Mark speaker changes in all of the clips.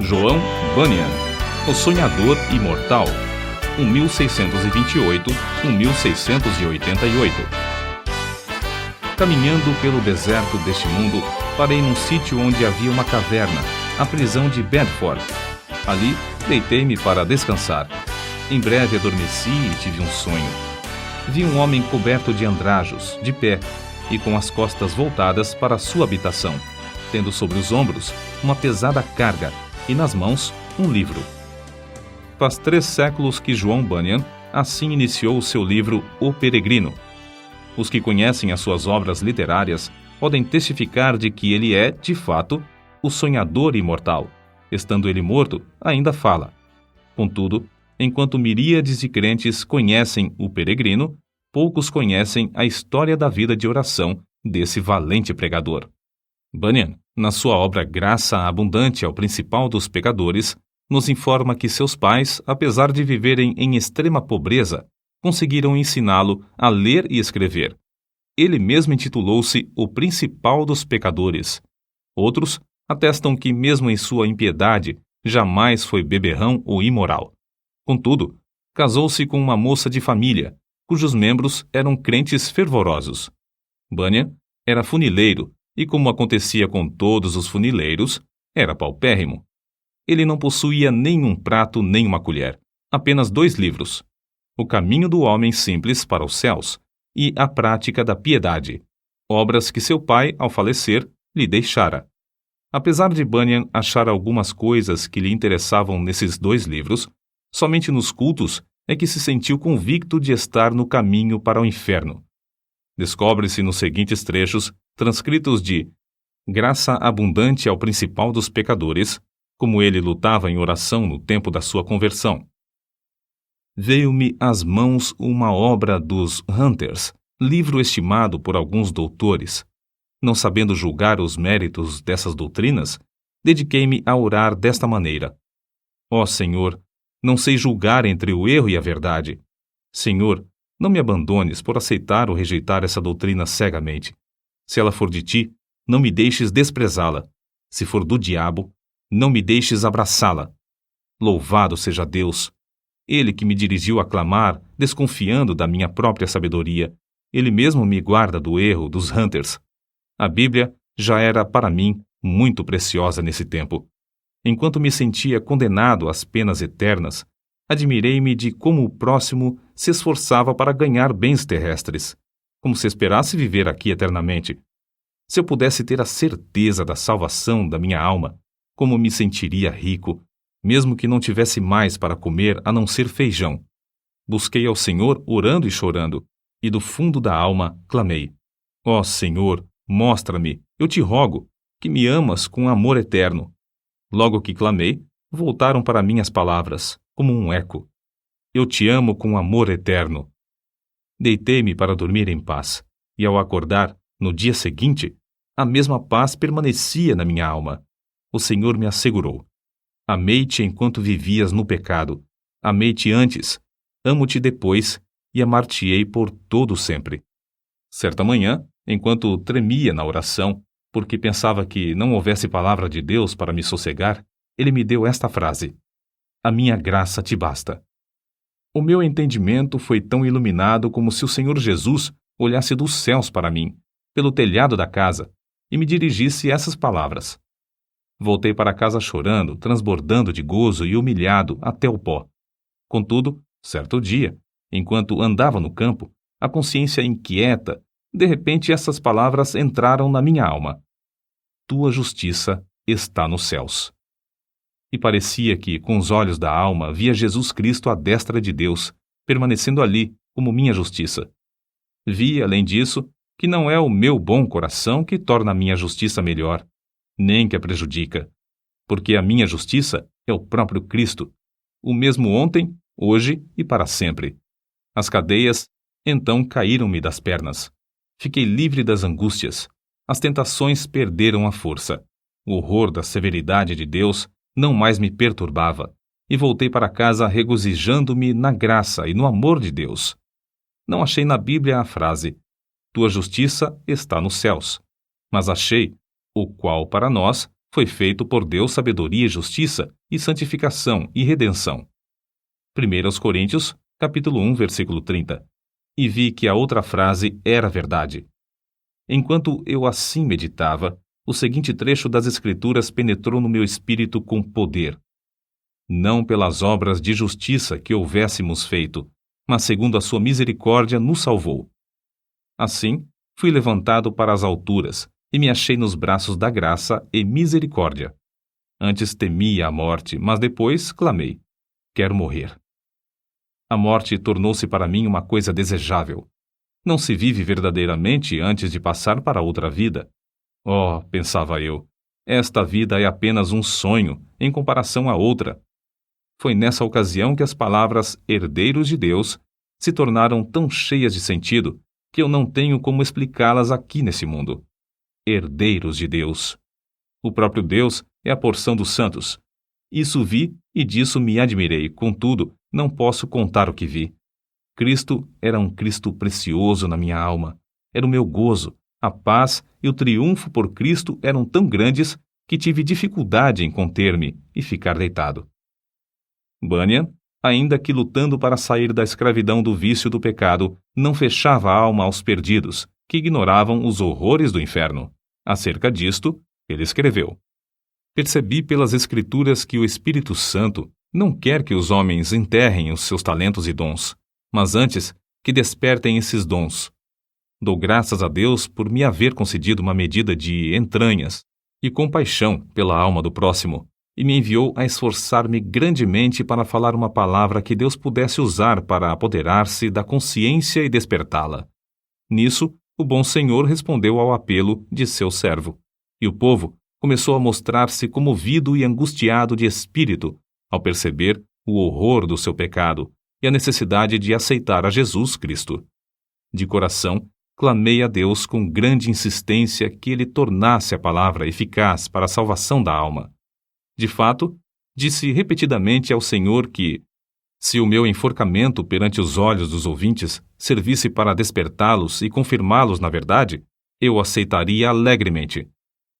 Speaker 1: João Bunyan, o sonhador imortal, 1628-1688. Caminhando pelo deserto deste mundo, parei num sítio onde havia uma caverna, a prisão de Bedford. Ali, deitei-me para descansar. Em breve adormeci e tive um sonho. Vi um homem coberto de andrajos, de pé, e com as costas voltadas para a sua habitação, tendo sobre os ombros uma pesada carga e nas mãos um livro. Faz 3 séculos que João Bunyan assim iniciou o seu livro O Peregrino. Os que conhecem as suas obras literárias podem testificar de que ele é, de fato, o sonhador imortal. Estando ele morto, ainda fala. Contudo, enquanto miríades de crentes conhecem o Peregrino, poucos conhecem a história da vida de oração desse valente pregador. Bunyan, na sua obra Graça Abundante ao Principal dos Pecadores, nos informa que seus pais, apesar de viverem em extrema pobreza, conseguiram ensiná-lo a ler e escrever. Ele mesmo intitulou-se o Principal dos Pecadores. Outros atestam que, mesmo em sua impiedade, jamais foi beberrão ou imoral. Contudo, casou-se com uma moça de família, cujos membros eram crentes fervorosos. Bunyan era funileiro e, como acontecia com todos os funileiros, era paupérrimo. Ele não possuía nenhum prato nem uma colher, apenas 2 livros: O Caminho do Homem Simples para os Céus e A Prática da Piedade, obras que seu pai, ao falecer, lhe deixara. Apesar de Bunyan achar algumas coisas que lhe interessavam nesses 2 livros, somente nos cultos é que se sentiu convicto de estar no caminho para o inferno. Descobre-se nos seguintes trechos, transcritos de Graça Abundante ao Principal dos Pecadores, como ele lutava em oração no tempo da sua conversão. Veio-me às mãos uma obra dos Hunters, livro estimado por alguns doutores. Não sabendo julgar os méritos dessas doutrinas, dediquei-me a orar desta maneira: Ó Senhor, não sei julgar entre o erro e a verdade. Senhor, não me abandones por aceitar ou rejeitar essa doutrina cegamente. Se ela for de ti, não me deixes desprezá-la. Se for do diabo, não me deixes abraçá-la. Louvado seja Deus! Ele que me dirigiu a clamar, desconfiando da minha própria sabedoria, ele mesmo me guarda do erro dos Hunters. A Bíblia já era para mim muito preciosa nesse tempo. Enquanto me sentia condenado às penas eternas, admirei-me de como o próximo se esforçava para ganhar bens terrestres, como se esperasse viver aqui eternamente. Se eu pudesse ter a certeza da salvação da minha alma, como me sentiria rico, mesmo que não tivesse mais para comer a não ser feijão. Busquei ao Senhor orando e chorando, e do fundo da alma clamei: Ó Senhor, mostra-me, eu te rogo, que me amas com amor eterno. Logo que clamei, voltaram para mim as palavras, como um eco: Eu te amo com amor eterno. Deitei-me para dormir em paz, e ao acordar, no dia seguinte, a mesma paz permanecia na minha alma. O Senhor me assegurou: Amei-te enquanto vivias no pecado. Amei-te antes, amo-te depois e amar-te-ei por todo sempre. Certa manhã, enquanto tremia na oração, porque pensava que não houvesse palavra de Deus para me sossegar, ele me deu esta frase: A minha graça te basta. O meu entendimento foi tão iluminado como se o Senhor Jesus olhasse dos céus para mim, pelo telhado da casa, e me dirigisse essas palavras. Voltei para casa chorando, transbordando de gozo e humilhado até o pó. Contudo, certo dia, enquanto andava no campo, a consciência inquieta, de repente essas palavras entraram na minha alma: Tua justiça está nos céus. E parecia que, com os olhos da alma, via Jesus Cristo à destra de Deus, permanecendo ali como minha justiça. Vi, além disso, que não é o meu bom coração que torna a minha justiça melhor, nem que a prejudica, porque a minha justiça é o próprio Cristo, o mesmo ontem, hoje e para sempre. As cadeias, então, caíram-me das pernas. Fiquei livre das angústias. As tentações perderam a força. O horror da severidade de Deus não mais me perturbava, e voltei para casa regozijando-me na graça e no amor de Deus. Não achei na Bíblia a frase: Tua justiça está nos céus, mas achei: o qual para nós foi feito por Deus sabedoria e justiça, e santificação e redenção. 1 Coríntios, capítulo 1, versículo 30. E vi que a outra frase era verdade. Enquanto eu assim meditava, o seguinte trecho das Escrituras penetrou no meu espírito com poder. Não pelas obras de justiça que houvéssemos feito, mas segundo a sua misericórdia nos salvou. Assim, fui levantado para as alturas, e me achei nos braços da graça e misericórdia. Antes temia a morte, mas depois clamei: quero morrer. A morte tornou-se para mim uma coisa desejável. Não se vive verdadeiramente antes de passar para outra vida. Oh, pensava eu, esta vida é apenas um sonho em comparação à outra. Foi nessa ocasião que as palavras herdeiros de Deus se tornaram tão cheias de sentido que eu não tenho como explicá-las aqui nesse mundo. Herdeiros de Deus. O próprio Deus é a porção dos santos. Isso vi e disso me admirei, contudo, não posso contar o que vi. Cristo era um Cristo precioso na minha alma. Era o meu gozo, a paz e o triunfo por Cristo eram tão grandes que tive dificuldade em conter-me e ficar deitado. Bunyan, ainda que lutando para sair da escravidão do vício do pecado, não fechava a alma aos perdidos, que ignoravam os horrores do inferno. Acerca disto, ele escreveu: percebi pelas Escrituras que o Espírito Santo não quer que os homens enterrem os seus talentos e dons, mas antes que despertem esses dons. Dou graças a Deus por me haver concedido uma medida de entranhas e compaixão pela alma do próximo, e me enviou a esforçar-me grandemente para falar uma palavra que Deus pudesse usar para apoderar-se da consciência e despertá-la. Nisso, o bom Senhor respondeu ao apelo de seu servo, e o povo começou a mostrar-se comovido e angustiado de espírito ao perceber o horror do seu pecado e a necessidade de aceitar a Jesus Cristo. De coração, clamei a Deus com grande insistência que ele tornasse a palavra eficaz para a salvação da alma. De fato, disse repetidamente ao Senhor que, se o meu enforcamento perante os olhos dos ouvintes servisse para despertá-los e confirmá-los na verdade, eu aceitaria alegremente.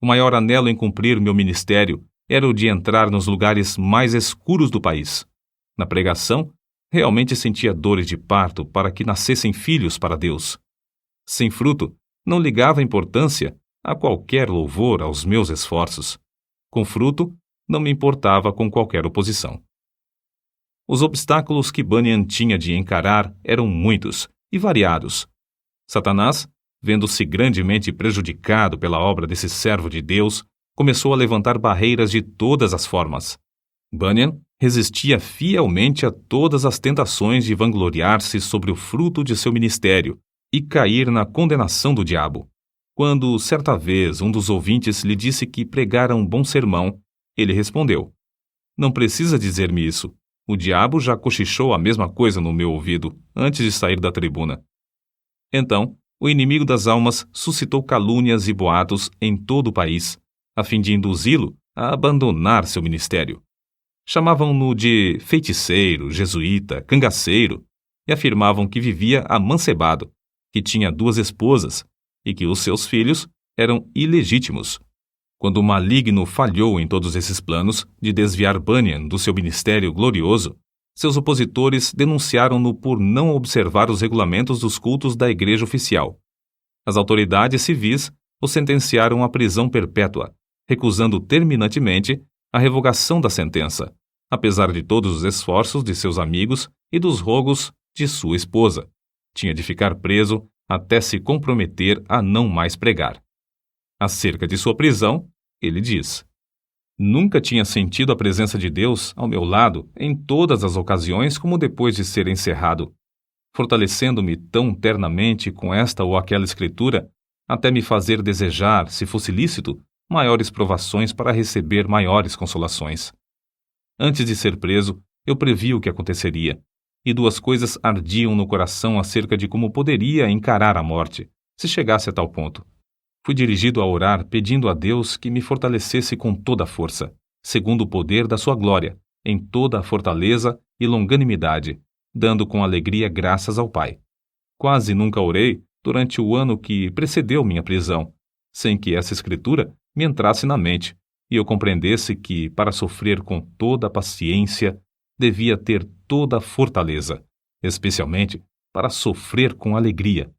Speaker 1: O maior anelo em cumprir meu ministério era o de entrar nos lugares mais escuros do país. Na pregação, realmente sentia dores de parto para que nascessem filhos para Deus. Sem fruto, não ligava importância a qualquer louvor aos meus esforços. Com fruto, não me importava com qualquer oposição. Os obstáculos que Bunyan tinha de encarar eram muitos e variados. Satanás, vendo-se grandemente prejudicado pela obra desse servo de Deus, começou a levantar barreiras de todas as formas. Bunyan resistia fielmente a todas as tentações de vangloriar-se sobre o fruto de seu ministério e cair na condenação do diabo. Quando, certa vez, um dos ouvintes lhe disse que pregara um bom sermão, ele respondeu: não precisa dizer-me isso. O diabo já cochichou a mesma coisa no meu ouvido antes de sair da tribuna. Então, o inimigo das almas suscitou calúnias e boatos em todo o país, a fim de induzi-lo a abandonar seu ministério. Chamavam-no de feiticeiro, jesuíta, cangaceiro, e afirmavam que vivia amancebado, que tinha 2 esposas e que os seus filhos eram ilegítimos. Quando o maligno falhou em todos esses planos de desviar Bunyan do seu ministério glorioso, seus opositores denunciaram-no por não observar os regulamentos dos cultos da igreja oficial. As autoridades civis o sentenciaram à prisão perpétua, recusando terminantemente a revogação da sentença, apesar de todos os esforços de seus amigos e dos rogos de sua esposa. Tinha de ficar preso até se comprometer a não mais pregar. Acerca de sua prisão, ele diz: nunca tinha sentido a presença de Deus ao meu lado em todas as ocasiões como depois de ser encerrado, fortalecendo-me tão ternamente com esta ou aquela escritura, até me fazer desejar, se fosse lícito, maiores provações para receber maiores consolações. Antes de ser preso, eu previ o que aconteceria, e 2 coisas ardiam no coração acerca de como poderia encarar a morte, se chegasse a tal ponto. Fui dirigido a orar pedindo a Deus que me fortalecesse com toda a força, segundo o poder da sua glória, em toda a fortaleza e longanimidade, dando com alegria graças ao Pai. Quase nunca orei durante o ano que precedeu minha prisão, sem que essa escritura me entrasse na mente, e eu compreendesse que, para sofrer com toda a paciência, devia ter toda a fortaleza, especialmente para sofrer com alegria,